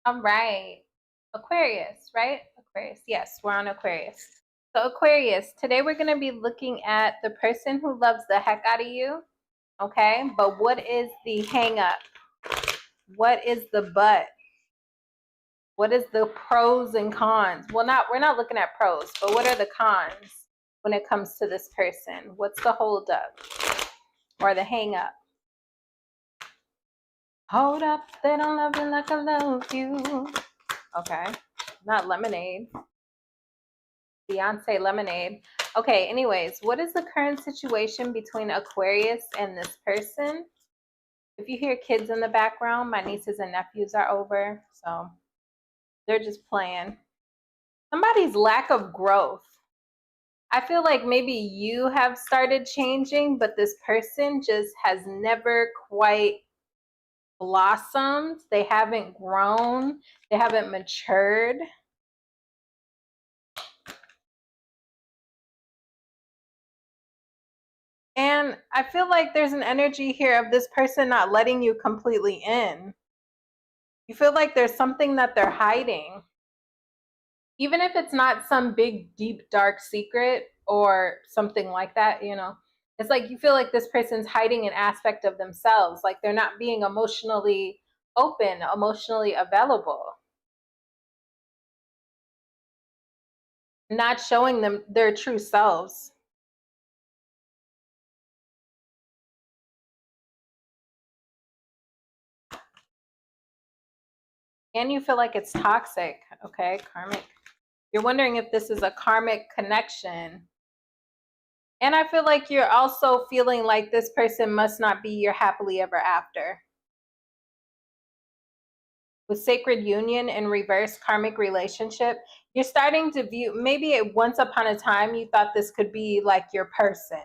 All right. Aquarius, right? Aquarius. Yes, we're on Aquarius. So Aquarius, today we're going to be looking at the person who loves the heck out of you. Okay. But what is the hang up? What is the but? What is the pros and cons? Well, we're not looking at pros, but what are the cons when it comes to this person? What's the hold up or the hang up? Hold up, they don't love you like I love you. Okay. Not lemonade. Beyonce Lemonade. Okay, anyways, what is the current situation between Aquarius and this person? If you hear kids in the background, my nieces and nephews are over, so they're just playing. Somebody's lack of growth. I feel like maybe you have started changing, but this person just has never quite blossomed. They haven't grown. They haven't matured. And I feel like there's an energy here of this person not letting you completely in. You feel like there's something that they're hiding. Even if it's not some big, deep, dark secret or something like that, you know, it's like you feel like this person's hiding an aspect of themselves, like they're not being emotionally open, emotionally available, not showing them their true selves. And you feel like it's toxic. Okay, karmic. You're wondering if this is a karmic connection. And I feel like you're also feeling like this person must not be your happily ever after. With sacred union and reverse karmic relationship, you're starting to view, maybe once upon a time you thought this could be like your person.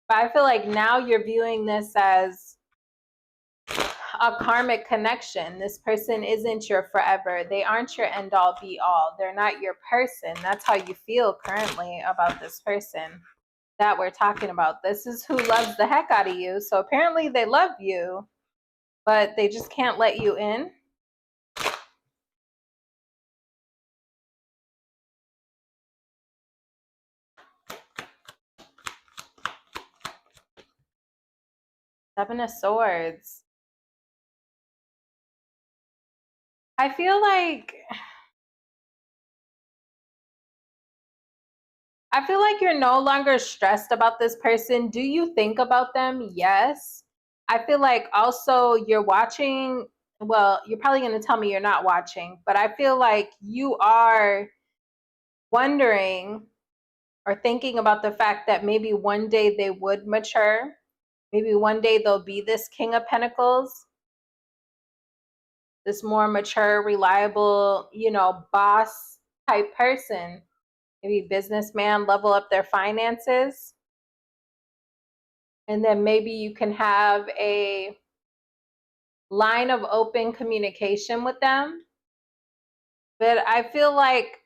But I feel like now you're viewing this as a karmic connection. This person isn't your forever. They aren't your end all be all. They're not your person. That's how you feel currently about this person that we're talking about. This is who loves the heck out of you. So apparently they love you, but they just can't let you in. Seven of Swords. I feel like you're no longer stressed about this person. Do you think about them? Yes. I feel like also you're watching. Well, you're probably going to tell me you're not watching, but I feel like you are wondering or thinking about the fact that maybe one day they would mature. Maybe one day they'll be this King of Pentacles, this more mature, reliable, you know, boss type person. Maybe businessman, level up their finances. And then maybe you can have a line of open communication with them. But I feel like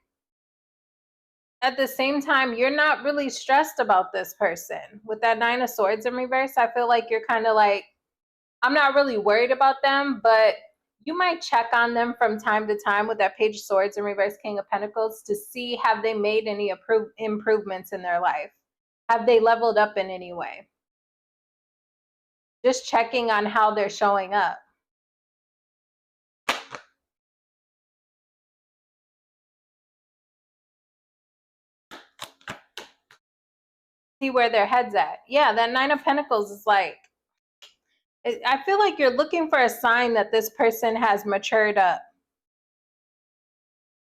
at the same time, you're not really stressed about this person. With that Nine of Swords in reverse, I feel like you're kind of like, I'm not really worried about them, but you might check on them from time to time with that Page of Swords in reverse, King of Pentacles, to see have they made any improvements in their life? Have they leveled up in any way? Just checking on how they're showing up. See where their head's at. Yeah, that Nine of Pentacles is like, I feel like you're looking for a sign that this person has matured up.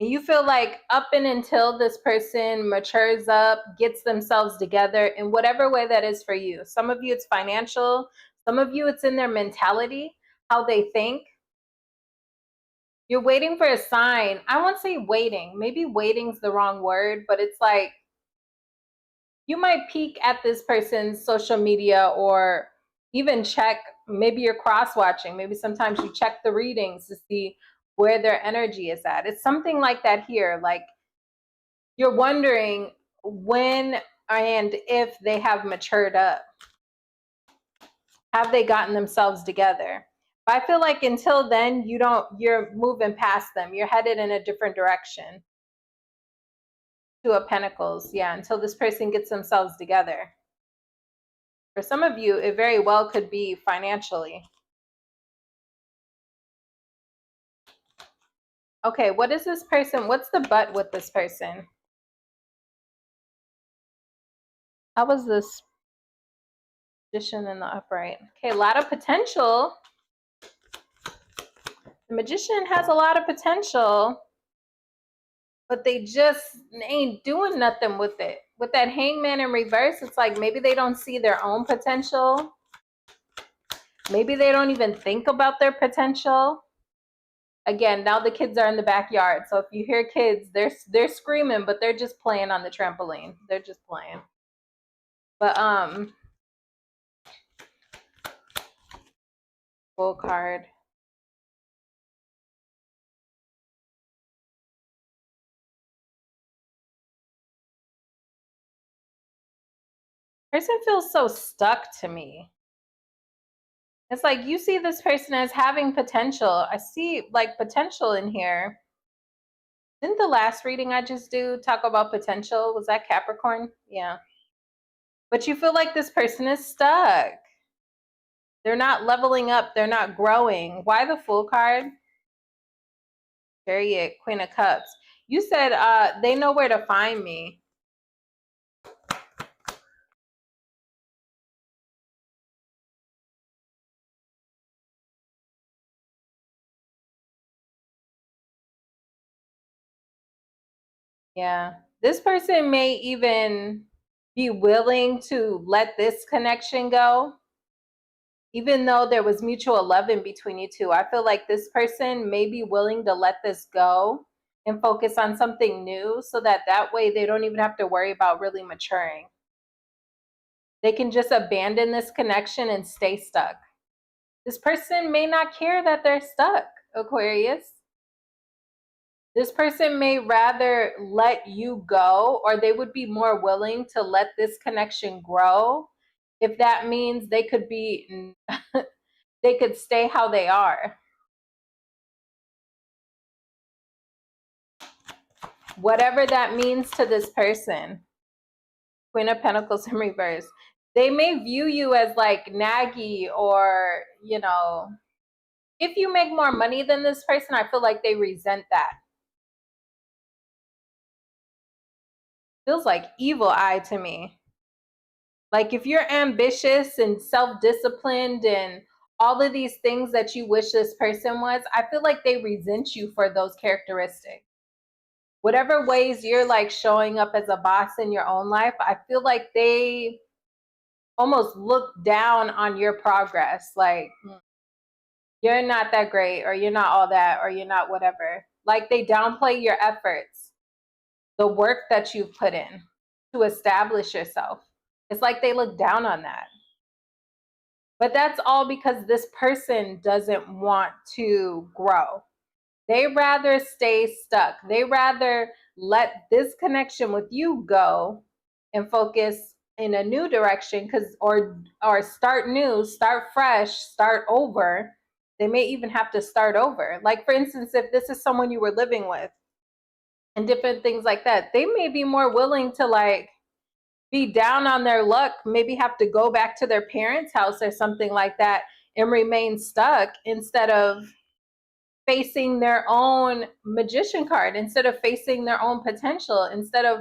You feel like up and until this person matures up, gets themselves together in whatever way that is for you. Some of you it's financial, some of you it's in their mentality, how they think. You're waiting for a sign. I won't say waiting. Maybe waiting's the wrong word, but it's like you might peek at this person's social media or even check, maybe you're cross-watching. Maybe sometimes you check the readings to see where their energy is at. It's something like that here. Like you're wondering when and if they have matured up. Have they gotten themselves together? But I feel like until then, you're moving past them. You're headed in a different direction. Two of Pentacles, yeah, until this person gets themselves together. For some of you, it very well could be financially. Okay, what is this person? What's the but with this person? How was this Magician in the upright? Okay, a lot of potential. The Magician has a lot of potential, but they just ain't doing nothing with it. With that Hangman in reverse, it's like maybe they don't see their own potential. Maybe they don't even think about their potential. Again, now the kids are in the backyard. So if you hear kids, they're screaming, but they're just playing on the trampoline. They're just playing. But full card. Person feels so stuck to me. It's like you see this person as having potential. I see like potential in here. Didn't the last reading I just do talk about potential? Was that Capricorn? Yeah. But you feel like this person is stuck. They're not leveling up. They're not growing. Why the Fool card? Chariot, Queen of Cups. You said they know where to find me. Yeah. This person may even be willing to let this connection go. Even though there was mutual love in between you two, I feel like this person may be willing to let this go and focus on something new so that way they don't even have to worry about really maturing. They can just abandon this connection and stay stuck. This person may not care that they're stuck, Aquarius. This person may rather let you go, or they would be more willing to let this connection grow if that means they could be they could stay how they are. Whatever that means to this person. Queen of Pentacles in reverse. They may view you as like naggy, or, you know, if you make more money than this person, I feel like they resent that. Feels like evil eye to me. Like if you're ambitious and self-disciplined and all of these things that you wish this person was, I feel like they resent you for those characteristics. Whatever ways you're like showing up as a boss in your own life, I feel like they almost look down on your progress. Like you're not that great, or you're not all that, or you're not whatever. Like they downplay your efforts, the work that you've put in to establish yourself. It's like they look down on that. But that's all because this person doesn't want to grow. They rather stay stuck. They rather let this connection with you go and focus in a new direction, or start new, start fresh, start over. They may even have to start over. Like for instance, if this is someone you were living with and different things like that, they may be more willing to like be down on their luck, maybe have to go back to their parents' house or something like that and remain stuck, instead of facing their own Magician card, instead of facing their own potential, instead of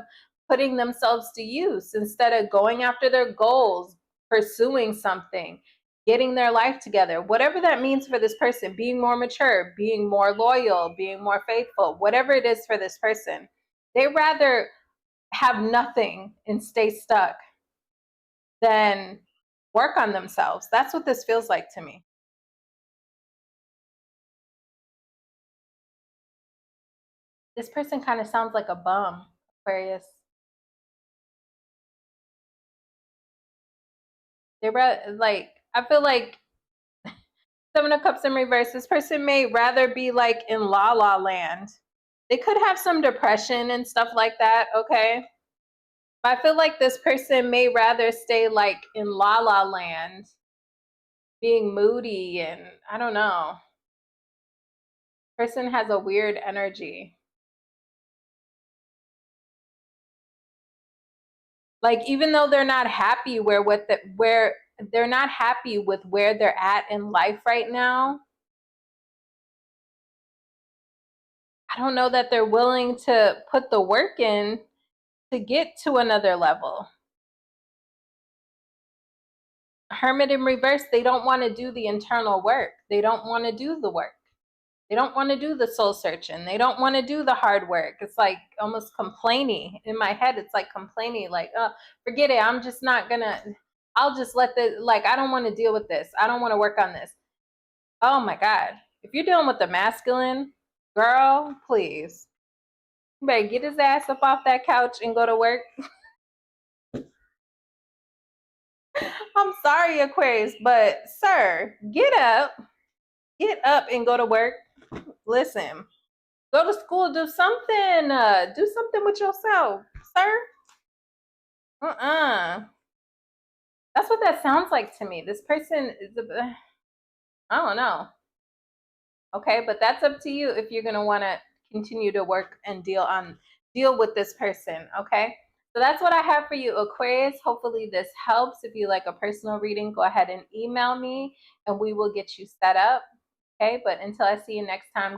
putting themselves to use, instead of going after their goals, pursuing something, getting their life together, whatever that means for this person, being more mature, being more loyal, being more faithful, whatever it is for this person. They rather have nothing and stay stuck than work on themselves. That's what this feels like to me. This person kind of sounds like a bum, Aquarius. Like, I feel like Seven of Cups in reverse, this person may rather be like in la la land. They could have some depression and stuff like that, okay? But I feel like this person may rather stay like in la la land being moody, and I don't know. Person has a weird energy. Like, even though they're not happy where they're not happy with where they're at in life right now, I don't know that they're willing to put the work in to get to another level. Hermit in reverse, they don't want to do the internal work. They don't want to do the work. They don't want to do the soul searching. They don't want to do the hard work. It's like almost complaining. In my head, it's like complaining, like, oh, forget it. I'm just not gonna, I'll just let the, like, I don't want to deal with this. I don't want to work on this. Oh my God. If you're dealing with the masculine, girl, please. You better get his ass up off that couch and go to work. I'm sorry, Aquarius, but sir, get up and go to work. Listen, go to school, do something with yourself, sir. That's what that sounds like to me. This person is I don't know. Okay, but that's up to you if you're gonna want to continue to work and deal with this person. Okay, so that's what I have for you, Aquarius. Hopefully this helps. If you like a personal reading, go ahead and email me and we will get you set up. Okay, but until I see you next time.